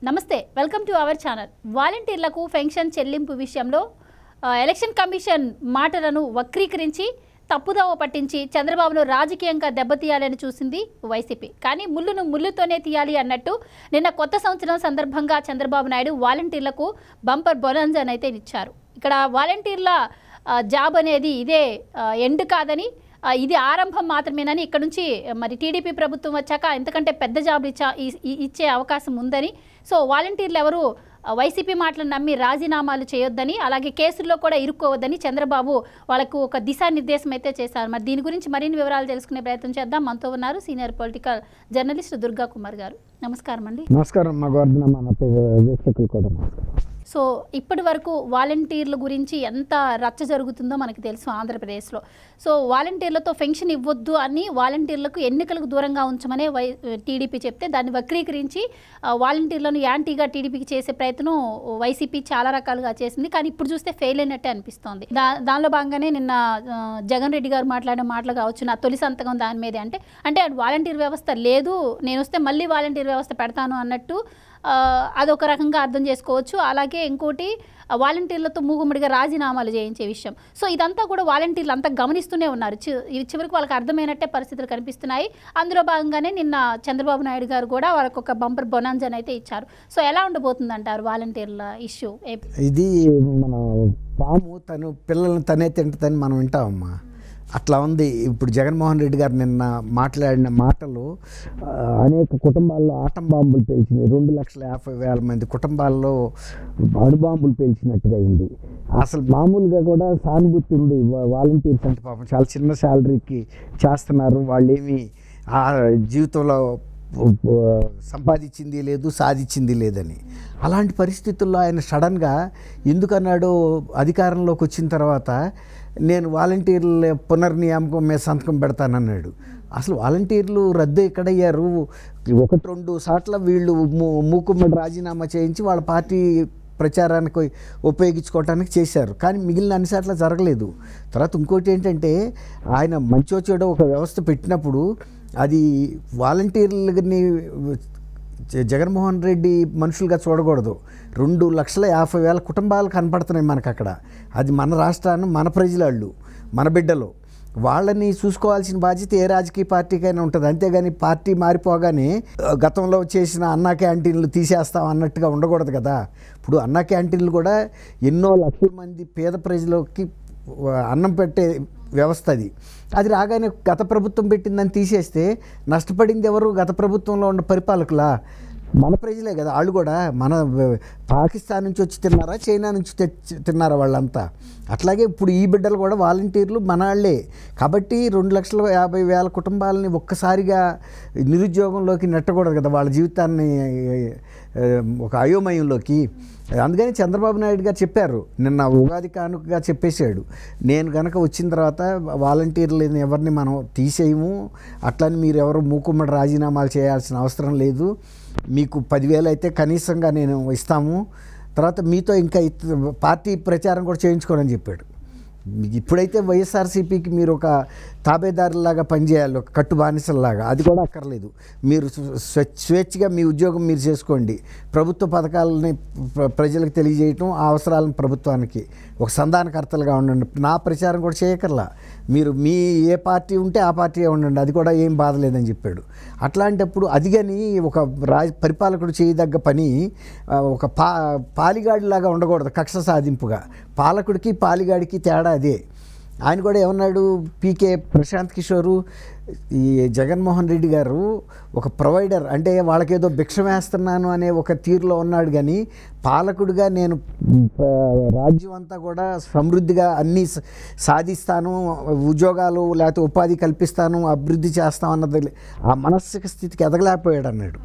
నమస్తే welcome to our channel. వాలంటీర్లకు pension చెల్లింపు విషయంలో ఎలక్షన్ కమిషన్ మాటలను వక్రీకరించి తప్పుదోవ పట్టించి చంద్రబాబును రాజకీయంగా దెబ్బతీయాలని చూసింది వైసీపీ. కానీ ముళ్ళును ముళ్ళుతోనే తీయాలి అన్నట్టు నిన్న కొత్త సంవత్సరం సందర్భంగా చంద్రబాబు నాయుడు వాలంటీర్లకు బంపర్ బొనాన్జా అయితే ఇచ్చారు. ఇక్కడ వాలంటీర్ల జాబ్ అనేది ఇదే ఎండ్ కాదని, ఇది ఆరంభం మాత్రమేనని, ఇక్కడ నుంచి మరి టీడీపీ ప్రభుత్వం వచ్చాక ఎంతకంటే పెద్ద జాబ్ ఇచ్చే అవకాశం ఉందని, సో వాలంటీర్లు ఎవరు వైసీపీ మాటలను నమ్మి రాజీనామాలు చేయొద్దని, అలాగే కేసుల్లో కూడా ఇరుక్కోవద్దని చంద్రబాబు వాళ్ళకు ఒక దిశానిర్దేశం అయితే చేశారు. మరి దీని గురించి మరిన్ని వివరాలు తెలుసుకునే ప్రయత్నం చేద్దాం. మనతో ఉన్నారు senior political journalist Durga Kumar గారు. నమస్కారం అండి. నమస్కారం. సో ఇప్పటి వరకు వాలంటీర్ల గురించి ఎంత రచ్చ జరుగుతుందో మనకు తెలుసు ఆంధ్రప్రదేశ్లో. సో వాలంటీర్లతో పెన్షన్ ఇవ్వద్దు అని వాలంటీర్లకు ఎన్నికలకు దూరంగా ఉంచమనే టీడీపీ చెప్తే దాన్ని వక్రీకరించి వాలంటీర్లను యాంటీగా టీడీపీకి చేసే ప్రయత్నం వైసీపీ చాలా రకాలుగా చేసింది. కానీ ఇప్పుడు చూస్తే ఫెయిల్ అయినట్టే అనిపిస్తోంది. దానిలో భాగంగానే నిన్న జగన్ రెడ్డి గారు మాట్లాడిన మాటలు కావచ్చు, నా తొలి సంతకం దాని మీదే అంటే వాలంటీర్ వ్యవస్థ లేదు, నేను వస్తే మళ్ళీ వాలంటీర్ వ్యవస్థ పెడతాను అన్నట్టు అదొక రకంగా అర్థం చేసుకోవచ్చు. అలాగే ఇంకోటి వాలంటీర్లతో మూగుమ్మడిగా రాజీనామాలు చేయించే విషయం. సో ఇదంతా కూడా వాలంటీర్లు అంతా గమనిస్తూనే ఉన్నారు. చివరికి వాళ్ళకి అర్థమైనట్టే పరిస్థితులు కనిపిస్తున్నాయి. అందులో భాగంగానే నిన్న చంద్రబాబు నాయుడు గారు కూడా వాళ్ళకు ఒక బంపర్ బొనాన్జాన్ అయితే ఇచ్చారు. సో ఎలా ఉండబోతుంది అంటారు వాలంటీర్ల ఇష్యూ? ఇది మన పాము తను పిల్లల్ని తనే తింటుందని మనం వింటామమ్మా, అట్లా ఉంది. ఇప్పుడు జగన్మోహన్ రెడ్డి గారు నిన్న మాట్లాడిన మాటలు అనేక కుటుంబాల్లో ఆటం బాంబులు పేల్చినాయి. 2,50,000 మంది కుటుంబాల్లో అణుబాంబులు పేల్చినట్టుగా అయింది. అసలు మామూలుగా కూడా సానుభూతి ఉండి వాలంటీర్స్ అంటే పాపం చాలా చిన్న శాలరీకి చేస్తున్నారు, వాళ్ళు ఏమి ఆ జీవితంలో సంపాదించింది లేదు, సాధించింది లేదని. అలాంటి పరిస్థితుల్లో ఆయన సడన్గా ఎందుకన్నాడో అధికారంలోకి వచ్చిన తర్వాత నేను వాలంటీర్ల పునర్నియామకం మీద సంతకం పెడతానన్నాడు. అసలు వాలంటీర్లు రద్దు ఎక్కడయ్యారు? 1-2 సార్లు వీళ్ళు మూకుమ్మడి రాజీనామా చేయించి వాళ్ళ పార్టీ ప్రచారానికి ఉపయోగించుకోవటానికి చేశారు, కానీ మిగిలిన అన్ని సార్లు జరగలేదు. తర్వాత ఇంకోటి ఏంటంటే ఆయన మంచో చెడో ఒక వ్యవస్థ పెట్టినప్పుడు అది వాలంటీర్లని జగన్మోహన్ రెడ్డి మనుషులుగా చూడకూడదు. 2,50,000 కుటుంబాలు కనపడుతున్నాయి మనకు అక్కడ. అది మన రాష్ట్రాన్ని, మన ప్రజలు, మన బిడ్డలు, వాళ్ళని చూసుకోవాల్సిన బాధ్యత ఏ రాజకీయ పార్టీకైనా ఉంటుంది. అంతేగాని పార్టీ మారిపోగానే గతంలో చేసిన అన్నా క్యాంటీన్లు తీసేస్తాం అన్నట్టుగా ఉండకూడదు కదా. ఇప్పుడు అన్నా క్యాంటీన్లు కూడా ఎన్నో లక్షల మంది పేద ప్రజలకి అన్నం పెట్టే వ్యవస్థ అది రాగానే గత ప్రభుత్వం పెట్టిందని తీసేస్తే నష్టపడింది ఎవరు? గత ప్రభుత్వంలో ఉన్న పరిపాలకులా? మన ప్రజలే కదా. వాళ్ళు కూడా మన పాకిస్తాన్ నుంచి వచ్చి తిన్నారా, చైనా నుంచి తిన్నారా వాళ్ళంతా? అట్లాగే ఇప్పుడు ఈ బిడ్డలు కూడా వాలంటీర్లు మన వాళ్ళే. కాబట్టి 2,50,000 కుటుంబాలని ఒక్కసారిగా నిరుద్యోగంలోకి నెట్టకూడదు కదా, వాళ్ళ జీవితాన్ని ఒక అయోమయంలోకి. అందుకని చంద్రబాబు నాయుడు గారు చెప్పారు, నిన్న ఉగాది కానుకగా చెప్పేశాడు, నేను కనుక వచ్చిన తర్వాత వాలంటీర్లని ఎవరిని మనం తీసేయము, అట్లని మీరు ఎవరు మూకుమ్మడి రాజీనామాలు చేయాల్సిన అవసరం లేదు, మీకు 10,000 అయితే కనీసంగా నేను ఇస్తాము, తర్వాత మీతో ఇంకా పార్టీ ప్రచారం కూడా చేయించుకోనని చెప్పాడు. ఇప్పుడైతే వైఎస్ఆర్సీపీకి మీరు ఒక తాబేదారులాగా పనిచేయాలి, ఒక కట్టు బానిసల్లాగా, అది కూడా అక్కర్లేదు. మీరు స్వేచ్ఛగా మీ ఉద్యోగం మీరు చేసుకోండి, ప్రభుత్వ పథకాలని ప్రజలకు తెలియజేయటం, ఆ అవసరాలను ప్రభుత్వానికి ఒక సంధానకర్తలుగా ఉండండి, నా ప్రచారం కూడా చేయకర్లా, మీరు మీ ఏ పార్టీ ఉంటే ఆ పార్టీ ఉండండి, అది కూడా ఏం బాధ లేదని చెప్పాడు. అట్లాంటప్పుడు అది కానీ ఒక పరిపాలకుడు చేయదగ్గ పని ఒక పాలిగాడిలాగా ఉండకూడదు, కక్ష సాధింపుగా. పాలకుడికి పాలిగాడికి తేడా అదే. ఆయన కూడా ఏమన్నాడు, పీకే ప్రశాంత్ కిషోరు, ఈ జగన్మోహన్ రెడ్డి గారు ఒక ప్రొవైడర్, అంటే వాళ్ళకేదో భిక్ష వేస్తున్నాను అనే ఒక తీరులో ఉన్నాడు, కానీ పాలకుడిగా నేను రాజ్యం అంతా కూడా సమృద్ధిగా అన్నీ సాధిస్తాను, ఉద్యోగాలు లేకపోతే ఉపాధి కల్పిస్తాను, అభివృద్ధి చేస్తాం అన్నది ఆ మానసిక స్థితికి ఎదగలేకపోయాడు అన్నాడు.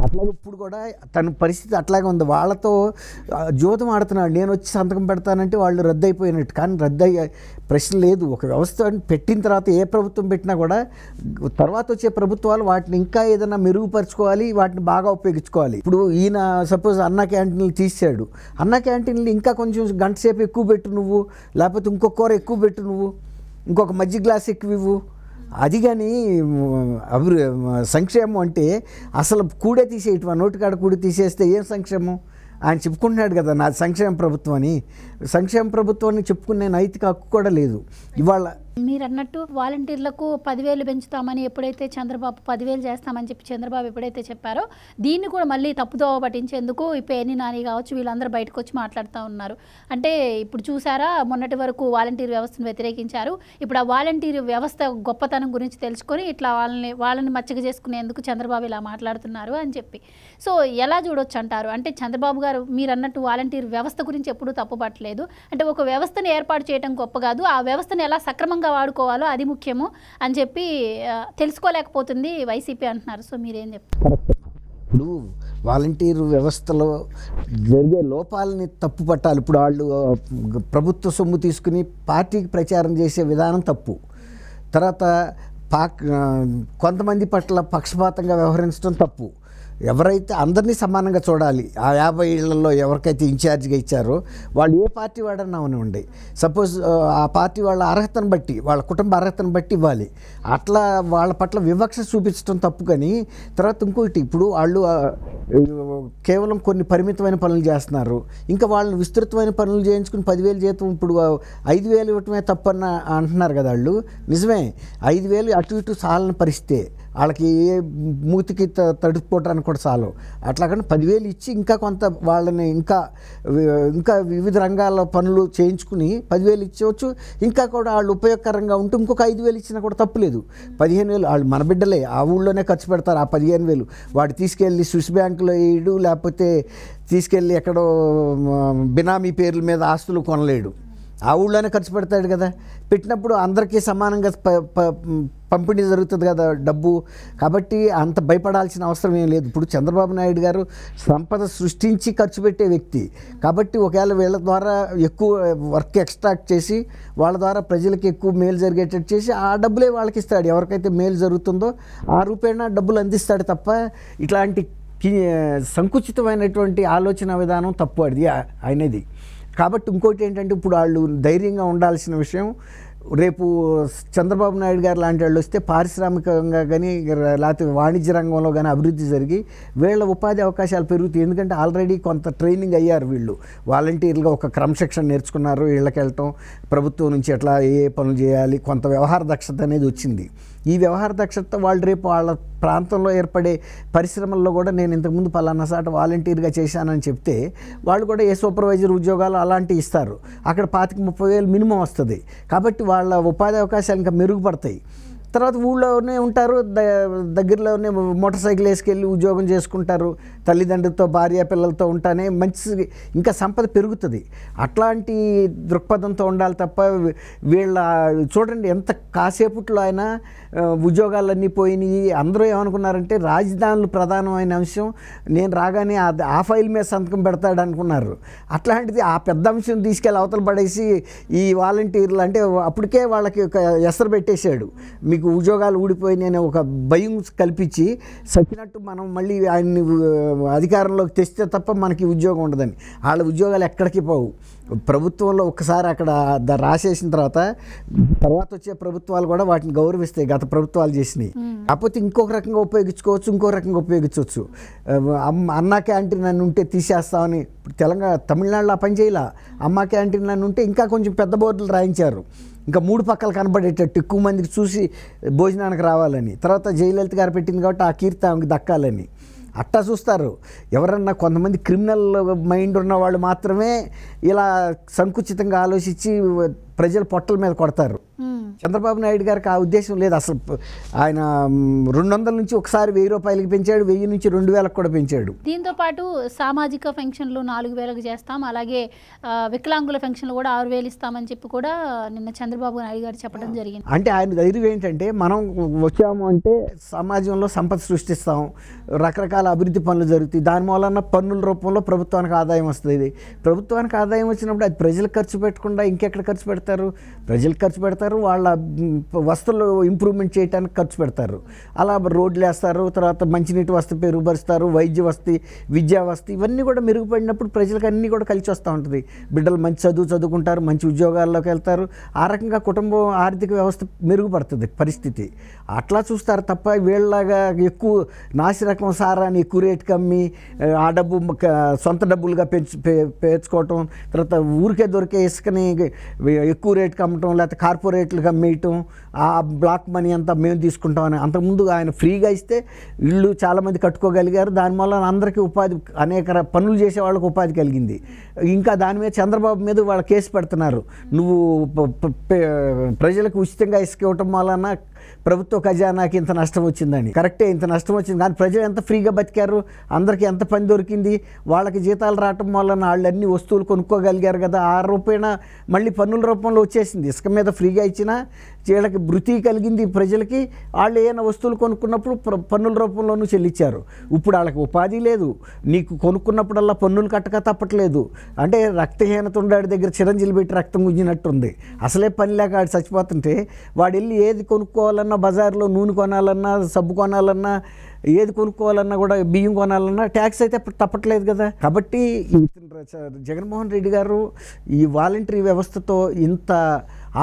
అట్లాగే ఇప్పుడు కూడా తన పరిస్థితి అట్లాగే ఉంది. వాళ్ళతో జోతం ఆడుతున్నాడు, నేను వచ్చి సంతకం పెడతానంటే వాళ్ళు రద్దు అయిపోయినట్టు. కానీ రద్దు అయ్యే ప్రశ్న లేదు. ఒక వ్యవస్థ పెట్టిన తర్వాత ఏ ప్రభుత్వం పెట్టినా కూడా తర్వాత వచ్చే ప్రభుత్వాలు వాటిని ఇంకా ఏదైనా మెరుగుపరచుకోవాలి, వాటిని బాగా ఉపయోగించుకోవాలి. ఇప్పుడు ఈయన సపోజ్ అన్నా క్యాంటీన్లు తీసాడు, అన్నా క్యాంటీన్లు ఇంకా కొంచెం గంట సేపు ఎక్కువ పెట్టు నువ్వు, లేకపోతే ఇంకొక కూర ఎక్కువ పెట్టు నువ్వు, ఇంకొక మజ్జిగ గ్లాస్ ఎక్కువ ఇవ్వు, అది కానీ సంక్షేమం అంటే అసలు కూడే తీసేయటం, నోటికాడ కూడి తీసేస్తే ఏం సంక్షేమం? ఆయన చెప్పుకుంటున్నాడు కదా నాది సంక్షేమ ప్రభుత్వం అని. సంక్షేమ ప్రభుత్వాన్ని చెప్పుకునే నైతిక హక్కు కూడా లేదు ఇవాళ. మీరు అన్నట్టు వాలంటీర్లకు 10,000 పెంచుతామని ఎప్పుడైతే చంద్రబాబు 10,000 చేస్తామని చెప్పి చంద్రబాబు ఎప్పుడైతే చెప్పారో దీన్ని కూడా మళ్ళీ తప్పుదోవ పట్టించేందుకు ఈ పేర్ని నాని కావచ్చు వీళ్ళందరూ బయటకు వచ్చి మాట్లాడుతూ ఉన్నారు. అంటే ఇప్పుడు చూసారా, మొన్నటి వరకు వాలంటీర్ వ్యవస్థను వ్యతిరేకించారు. ఇప్పుడు ఆ వాలంటీర్ వ్యవస్థ గొప్పతనం గురించి తెలుసుకొని ఇట్లా వాళ్ళని మచ్చగ చేసుకునేందుకు చంద్రబాబు ఇలా మాట్లాడుతున్నారు అని చెప్పి. సో ఎలా చూడొచ్చు అంటారు? అంటే చంద్రబాబు గారు మీరు అన్నట్టు వాలంటీర్ వ్యవస్థ గురించి ఎప్పుడూ తప్పుపట్టలేదు. అంటే ఒక వ్యవస్థను ఏర్పాటు చేయడం గొప్ప కాదు, ఆ వ్యవస్థను ఎలా సక్రమంగా వాడుకోవాలో అది ముఖ్యము అని చెప్పి తెలుసుకోలేకపోతుంది వైసీపీ అంటున్నారు. సో మీరేం చెప్తారు? ఇప్పుడు వాలంటీర్ వ్యవస్థలో జరిగే లోపాలని తప్పు పట్టాలి. ఇప్పుడు వాళ్ళు ప్రభుత్వ సొమ్ము తీసుకుని పార్టీకి ప్రచారం చేసే విధానం తప్పు. తర్వాత కొంతమంది పట్ల పక్షపాతంగా వ్యవహరించడం తప్పు. ఎవరైతే అందరినీ సమానంగా చూడాలి, ఆ 50 ఇళ్లలో ఎవరికైతే ఇన్ఛార్జిగా ఇచ్చారో వాళ్ళు ఏ పార్టీ వాడన్నా ఉండి, సపోజ్ ఆ పార్టీ వాళ్ళ అర్హతను బట్టి, వాళ్ళ కుటుంబ అర్హతను బట్టి ఇవ్వాలి. అట్లా వాళ్ళ పట్ల వివక్ష చూపించడం తప్పు. కానీ తర్వాత ఇంకోటి, ఇప్పుడు వాళ్ళు కేవలం కొన్ని పరిమితమైన పనులు చేస్తున్నారు, ఇంకా వాళ్ళని విస్తృతమైన పనులు చేయించుకుని 10,000 జీతం ఇప్పుడు 5,000 ఇవ్వటమే తప్పన్న అంటున్నారు కదా వాళ్ళు. నిజమే, 5,000 అటు ఇటు సాలని పరిస్థితే, వాళ్ళకి ఏ మూతికి తడుపుకోవడానికి కూడా చాలు. అట్లాగని 10,000 ఇచ్చి ఇంకా కొంత వాళ్ళని ఇంకా వివిధ రంగాల పనులు చేయించుకుని 10,000 ఇచ్చవచ్చు. ఇంకా కూడా వాళ్ళు ఉపయోగకరంగా ఉంటూ ఇంకొక 5,000 ఇచ్చినా కూడా తప్పులేదు. 15,000 వాళ్ళు మన బిడ్డలే, ఆ ఊళ్ళోనే ఖర్చు పెడతారు. ఆ 15,000 వాడు తీసుకెళ్ళి స్విస్ బ్యాంకులో వేయడు, లేకపోతే తీసుకెళ్ళి ఎక్కడో బినామీ పేర్ల మీద ఆస్తులు కొనలేడు, ఆ ఊళ్ళోనే ఖర్చు పెడతాడు కదా. పెట్టినప్పుడు అందరికీ సమానంగా పంపిణీ జరుగుతుంది కదా డబ్బు. కాబట్టి అంత భయపడాల్సిన అవసరం ఏం లేదు. ఇప్పుడు చంద్రబాబు నాయుడు గారు సంపద సృష్టించి ఖర్చు పెట్టే వ్యక్తి కాబట్టి ఒకవేళ వీళ్ళ ద్వారా ఎక్కువ వర్క్ ఎక్స్ట్రాక్ట్ చేసి వాళ్ళ ద్వారా ప్రజలకు ఎక్కువ మేలు జరిగేటట్టు చేసి ఆ డబ్బులే వాళ్ళకి ఇస్తాడు. ఎవరికైతే మేలు జరుగుతుందో ఆ రూపేణా డబ్బులు అందిస్తాడు తప్ప ఇట్లాంటి సంకుచితమైనటువంటి ఆలోచన విధానం తప్పు అది ఆయనది. కాబట్టి ఇంకోటి ఏంటంటే, ఇప్పుడు వాళ్ళు ధైర్యంగా ఉండాల్సిన విషయం, రేపు చంద్రబాబు నాయుడు గారు లాంటి వాళ్ళు వస్తే పారిశ్రామికంగా కానీ లేకపోతే వాణిజ్య రంగంలో కానీ అభివృద్ధి జరిగి వీళ్ళ ఉపాధి అవకాశాలు పెరుగుతాయి. ఎందుకంటే ఆల్రెడీ కొంత ట్రైనింగ్ అయ్యారు వీళ్ళు, వాలంటీర్లుగా ఒక క్రమశిక్షణ నేర్చుకున్నారు. ఇళ్ళకి వెళ్ళటం, ప్రభుత్వం నుంచి ఎట్లా ఏ పనులు చేయాలి, కొంత వ్యవహార దక్షత అనేది వచ్చింది. ఈ వ్యవహార దక్షత వాళ్ళు రేపు వాళ్ళ ప్రాంతంలో ఏర్పడే పరిశ్రమల్లో కూడా నేను ఇంతకుముందు పలానా సాట వాలంటీర్గా చేశానని చెప్తే వాళ్ళు కూడా ఏ సూపర్వైజర్ ఉద్యోగాలు అలాంటివి ఇస్తారు. అక్కడ 25,000-30,000 మినిమం వస్తుంది. కాబట్టి వాళ్ళ ఉపాధి అవకాశాలు ఇంకా మెరుగుపడతాయి. తర్వాత ఊళ్ళోనే ఉంటారు, దగ్గరలోనే మోటార్ సైకిల్ వేసుకెళ్ళి ఉద్యోగం చేసుకుంటారు, తల్లిదండ్రులతో భార్య పిల్లలతో ఉంటానే మంచి ఇంకా సంపద పెరుగుతుంది. అట్లాంటి దృక్పథంతో ఉండాలి తప్ప వీళ్ళ చూడండి ఎంత కాసేపట్లో ఆయన ఉద్యోగాలన్నీ పోయినాయి. అందరూ ఏమనుకున్నారంటే రాజధానులు ప్రధానమైన అంశం, నేను రాగానే ఆ ఫైల్ మీద సంతకం పెడతాడు అనుకున్నారు. అట్లాంటిది ఆ పెద్ద అంశం తీసుకెళ్ళి అవతల పడేసి ఈ వాలంటీర్లు అంటే అప్పటికే వాళ్ళకి ఒక ఎసరు పెట్టేశాడు, మీకు ఉద్యోగాలు ఊడిపోయినాయి అనే ఒక భయం కల్పించి సచ్చినట్టు మనం మళ్ళీ ఆయన్ని అధికారంలోకి తెస్తే తప్ప మనకి ఉద్యోగం ఉండదని. వాళ్ళ ఉద్యోగాలు ఎక్కడికి పోవు. ప్రభుత్వంలో ఒక్కసారి అక్కడ రాసేసిన తర్వాత వచ్చే ప్రభుత్వాలు కూడా వాటిని గౌరవిస్తాయి, గత ప్రభుత్వాలు చేసినాయి. కాకపోతే ఇంకొక రకంగా ఉపయోగించుకోవచ్చు, ఇంకొక రకంగా ఉపయోగించవచ్చు. అన్నా క్యాంటీన్ అని ఉంటే తీసేస్తామని తమిళనాడులో పని చేయాల. అమ్మ క్యాంటీన్ అని ఉంటే ఇంకా కొంచెం పెద్ద బోర్డులు రాయించారు, ఇంకా 3 పక్కలు కనబడేటట్టు ఎక్కువ మందికి చూసి భోజనానికి రావాలని. తర్వాత జయలలిత గారు పెట్టింది కాబట్టి ఆ కీర్తి ఆమెకు దక్కాలని అట్టా చూస్తారు. ఎవరన్నా కొంతమంది క్రిమినల్ మైండ్ ఉన్న వాళ్ళు మాత్రమే ఇలా సంకుచితంగా ఆలోచించి ప్రజల పొట్టల మీద కొడతారు. చంద్రబాబు నాయుడు గారికి ఆ ఉద్దేశం లేదు అసలు. ఆయన 200 నుంచి ఒకసారి 1000 రూపాయలకి పెంచాడు, 1000 నుంచి 2000 కూడా పెంచాడు. దీంతో పాటు సామాజిక పెన్షన్లు 4000కి చేస్తాం, అలాగే వికలాంగుల పెన్షన్లు కూడా 6000 ఇస్తామని చెప్పి కూడా నిన్న చంద్రబాబు నాయుడు గారు చెప్పడం జరిగింది. అంటే ఆయన ధైర్యం ఏంటంటే, మనం వచ్చాము అంటే సమాజంలో సంపద సృష్టిస్తాం, రకరకాల అభివృద్ధి పనులు జరుగుతాయి, దాని మూలన పన్నుల రూపంలో ప్రభుత్వానికి ఆదాయం వస్తుంది. ప్రభుత్వానికి ఆదాయం వచ్చినప్పుడు అది ప్రజలకు ఖర్చు పెట్టకుండా ఇంకెక్కడ ఖర్చు పెడతారు? పెడతారు? ప్రజలకు ఖర్చు పెడతారు, వాళ్ళ వస్తువులు ఇంప్రూవ్మెంట్ చేయడానికి ఖర్చు పెడతారు. అలా రోడ్లు వేస్తారు, తర్వాత మంచినీటి వసతి మెరుగుపరుస్తారు, వైద్య వసతి, విద్యా వసతి, ఇవన్నీ కూడా మెరుగుపడినప్పుడు ప్రజలకు అన్నీ కూడా కలిసి వస్తూ ఉంటుంది. బిడ్డలు మంచి చదువుకుంటారు, మంచి ఉద్యోగాల్లోకి వెళ్తారు. ఆ రకంగా కుటుంబం ఆర్థిక వ్యవస్థ మెరుగుపడుతుంది పరిస్థితి. అట్లా చూస్తారు తప్ప వీళ్ళలాగా ఎక్కువ నాసిరకం సారాన్ని ఎక్కువ రేటుకి అమ్మి ఆ డబ్బు సొంత డబ్బులుగా పేర్చుకోవటం, తర్వాత ఊరికే దొరికే ఇసుకని ఎక్కువ రేటుకి అమ్మటం, లేకపోతే కార్పొరేట్లుగా అమ్మేయటం, ఆ బ్లాక్ మనీ అంతా మేము తీసుకుంటామని. అంతకుముందు ఆయన ఫ్రీగా ఇస్తే ఇళ్ళు చాలామంది కట్టుకోగలిగారు. దానివల్ల అందరికీ ఉపాధి, అనేక పనులు చేసే వాళ్ళకి ఉపాధి కలిగింది. ఇంకా దాని మీద చంద్రబాబు మీద వాళ్ళ కేసు పెడుతున్నారు. నువ్వు ప్రజలకు ఉచితంగా ఇసుక ఇవ్వటం వలన ప్రభుత్వ ఖజానాకి ఇంత నష్టం వచ్చిందని. కరెక్టే, ఇంత నష్టం వచ్చింది, కానీ ప్రజలు ఎంత ఫ్రీగా బతికారు, అందరికీ ఎంత పని దొరికింది, వాళ్ళకి జీతాలు రావటం వలన వాళ్ళు అన్ని వస్తువులు కొనుక్కోగలిగారు కదా. ఆ రూపేణ మళ్ళీ పన్నుల రూపంలో వచ్చేసింది. ఇసుక మీద ఫ్రీగా ఇచ్చినా వీళ్ళకి భృతి కలిగింది ప్రజలకి. వాళ్ళు ఏమైనా వస్తువులు కొనుక్కున్నప్పుడు పన్నుల రూపంలోనూ చెల్లించారు. ఇప్పుడు వాళ్ళకి ఉపాధి లేదు, నీకు కొనుక్కున్నప్పుడల్లా పన్నులు కట్టక తప్పట్లేదు. అంటే రక్తహీనత ఉండాడి దగ్గర చిరంజీలు పెట్టి రక్తం గుంజినట్టుంది. అసలే పని లేక ఆడు చచ్చిపోతుంటే వాడు వెళ్ళి ఏది కొనుక్కోవాలన్నా, బజార్లో నూనె కొనాలన్నా, సబ్బు కొనాలన్నా, ఏది కొనుక్కోవాలన్నా కూడా, బియ్యం కొనాలన్నా ట్యాక్స్ అయితే తప్పట్లేదు కదా. కాబట్టి జగన్మోహన్ రెడ్డి గారు ఈ వాలంటరీ వ్యవస్థతో ఇంత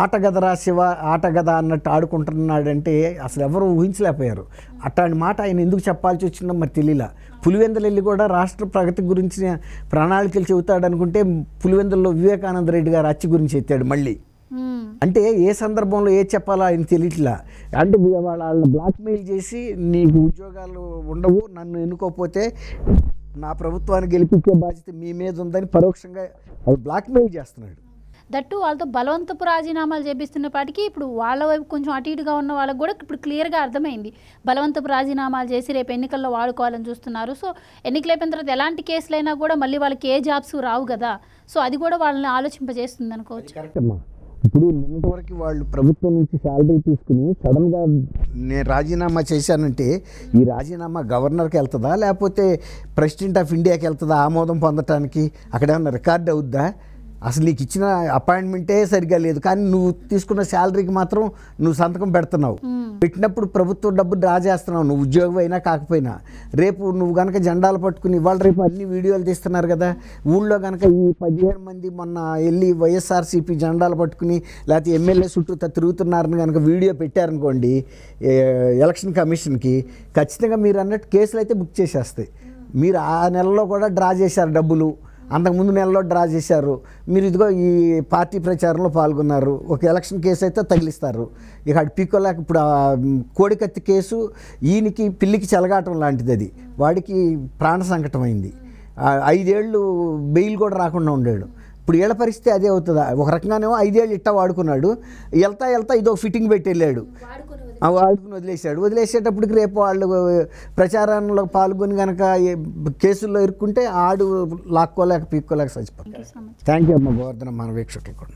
ఆటగదరా శివ, ఆటగద అన్నట్టు ఆడుకుంటున్నాడంటే అసలు ఎవరు ఊహించలేకపోయారు. అట్లాంటి మాట ఆయన ఎందుకు చెప్పాల్సి వచ్చిందో మరి తెలియలా. పులివెందులెళ్ళి కూడా రాష్ట్ర ప్రగతి గురించి ప్రణాళికలు చెబుతాడు అనుకుంటే పులివెందుల్లో వివేకానంద రెడ్డి గారు అచ్చి గురించి ఎత్తాడు మళ్ళీ. అంటే ఏ సందర్భంలో ఏది చెప్పాలో ఆయన తెలియట్లా. అంటే వాళ్ళని బ్లాక్మెయిల్ చేసి నీకు ఉద్యోగాలు ఉండవు, నన్ను ఎన్నుకోకపోతే నా ప్రభుత్వాన్ని గెలిపించే బాధ్యత మీ మీద ఉందని పరోక్షంగా బ్లాక్మెయిల్ చేస్తున్నాడు. దట్టు వాళ్ళతో బలవంతపు రాజీనామాలు చేపిస్తున్నప్పటికీ ఇప్పుడు వాళ్ళ వైపు కొంచెం అటు ఇటుగా ఉన్న వాళ్ళకి కూడా ఇప్పుడు క్లియర్గా అర్థమైంది. బలవంతపు రాజీనామాలు చేసి రేపు ఎన్నికల్లో వాడుకోవాలని చూస్తున్నారు. సో ఎన్నికలు అయిపోయిన తర్వాత ఎలాంటి కేసులైనా కూడా మళ్ళీ వాళ్ళకి ఏ జాబ్స్ రావు కదా. సో అది కూడా వాళ్ళని ఆలోచింపజేస్తుంది అనుకోవచ్చు. కరెక్టమ్మా. ఇప్పుడు నిన్నటి వరకు వాళ్ళు ప్రభుత్వం నుంచి శాలరీ తీసుకుని సడన్గా నేను రాజీనామా చేశానంటే ఈ రాజీనామా గవర్నర్కి వెళ్తుందా, లేకపోతే ప్రెసిడెంట్ ఆఫ్ ఇండియాకి వెళ్తుందా ఆమోదం పొందటానికి? అక్కడ ఏమన్నా రికార్డ్ అవుద్దా? అసలు నీకు ఇచ్చిన అపాయింట్మెంటే సరిగ్గా లేదు, కానీ నువ్వు తీసుకున్న శాలరీకి మాత్రం నువ్వు సంతకం పెడుతున్నావు. పెట్టినప్పుడు ప్రభుత్వం డబ్బు డ్రా చేస్తున్నావు, నువ్వు ఉద్యోగం అయినా కాకపోయినా. రేపు నువ్వు కనుక జెండాలు పట్టుకుని ఇవాళ రేపు అన్ని వీడియోలు తీస్తున్నారు కదా, ఊళ్ళో కనుక ఈ 15 మంది మొన్న వెళ్ళి వైఎస్ఆర్సీపీ జెండాలు పట్టుకుని లేకపోతే ఎమ్మెల్యే చుట్టూ తిరుగుతున్నారని కనుక వీడియో పెట్టారనుకోండి ఎలక్షన్ కమిషన్కి, ఖచ్చితంగా మీరు అన్నట్టు కేసులు అయితే బుక్ చేసేస్తాయి. మీరు ఆ నెలలో కూడా డ్రా చేశారు డబ్బులు, అంతకుముందు నెలలో డ్రా చేశారు, మీరు ఇదిగో ఈ పార్టీ ప్రచారంలో పాల్గొన్నారు, ఒక ఎలక్షన్ కేసు అయితే తగిలిస్తారు. ఇక అటు పీకోలేక ఇప్పుడు కోడికత్తి కేసు ఈయనకి పిల్లికి చెలగాటం లాంటిది. అది వాడికి ప్రాణ సంకటం అయింది. 5 ఏళ్ళు బెయిల్ కూడా రాకుండా ఉండాడు. ఇప్పుడు ఏళ్ళ పరిస్థితి అదే అవుతుందా? ఒక రకంగానేమో 5 ఏళ్ళు ఇట్టా వాడుకున్నాడు, వెళ్తా ఇదో ఫిట్టింగ్ పెట్టి వెళ్ళాడు, వాడుకుని వదిలేసేటప్పటికి రేపు వాళ్ళు ప్రచారంలో పాల్గొని కనుక కేసుల్లో ఇరుక్కుంటే ఆడు లాక్కోలేక పీక్కోలేక చచ్చిపోతాడు. థ్యాంక్ యూ అమ్మ గోవర్ధన మన వీక్షకులు కూడా.